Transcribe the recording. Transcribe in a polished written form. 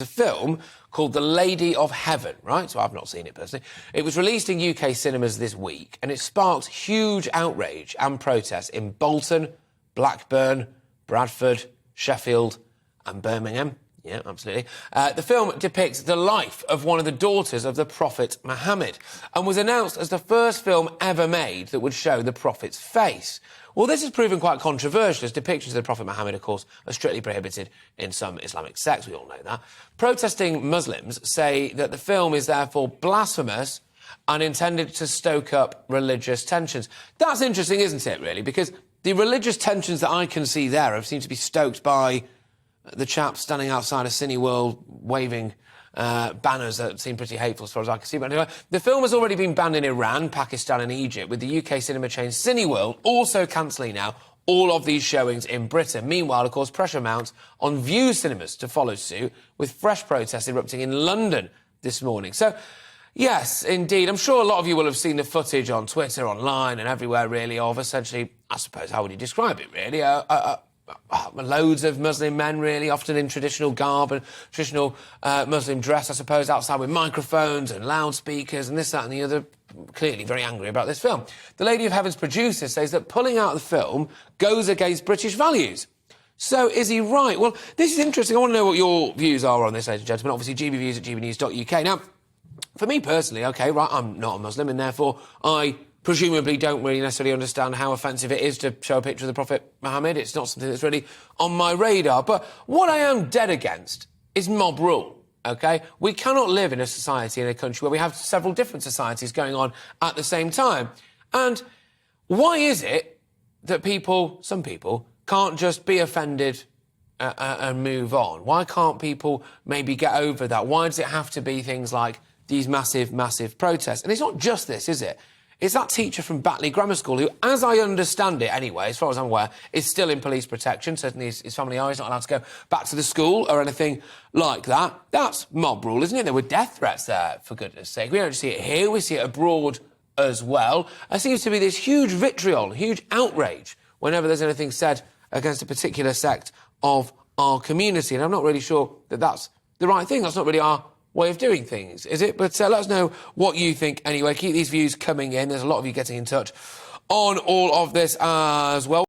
a film called The Lady of Heaven, right? So I've not seen it personally. It was released in UK cinemas this week, and it sparked huge outrage and protest in Bolton, Blackburn, Bradford, Sheffield and Birmingham. Yeah, absolutely. The film depicts the life of one of the daughters of the Prophet Muhammad and was announced as the first film ever made that would show the Prophet's face. Well, this has proven quite controversial, as depictions of the Prophet Muhammad, of course, are strictly prohibited in some Islamic sects, we all know that. Protesting Muslims say that the film is therefore blasphemous and intended to stoke up religious tensions. That's interesting, isn't it, really? Because the religious tensions that I can see there seem to be stoked by the chap standing outside of Cineworld waving banners that seem pretty hateful as far as I can see. But anyway, the film has already been banned in Iran, Pakistan and Egypt, with the UK cinema chain Cineworld also cancelling now all of these showings in Britain. Meanwhile, of course, pressure mounts on View cinemas to follow suit, with fresh protests erupting in London this morning. So, yes, indeed. I'm sure a lot of you will have seen the footage on Twitter, online and everywhere, really, of essentially, I suppose, how would you describe it, really? Loads of Muslim men, really, often in traditional garb and traditional Muslim dress, I suppose, outside with microphones and loudspeakers and this, that and the other, clearly very angry about this film. The Lady of Heaven's producer says that pulling out the film goes against British values. So, is he right? Well, this is interesting. I want to know what your views are on this, ladies and gentlemen. Obviously, GBNews at gbnews.uk. Now, for me personally, OK, right, I'm not a Muslim, and therefore I presumably don't really necessarily understand how offensive it is to show a picture of the Prophet Muhammad. It's not something that's really on my radar. But what I am dead against is mob rule, OK? We cannot live in a society, in a country, where we have several different societies going on at the same time. And why is it that some people, can't just be offended and move on? Why can't people maybe get over that? Why does it have to be things like these massive, massive protests? And it's not just this, is it? It's that teacher from Batley Grammar School who, as I understand it anyway, as far as I'm aware, is still in police protection. Certainly his family are. He's not allowed to go back to the school or anything like that. That's mob rule, isn't it? There were death threats there, for goodness sake. We don't see it here, we see it abroad as well. There seems to be this huge vitriol, huge outrage whenever there's anything said against a particular sect of our community. And I'm not really sure that that's the right thing. That's not really our way of doing things, is it? But let us know what you think anyway. Keep these views coming in. There's a lot of you getting in touch on all of this as well.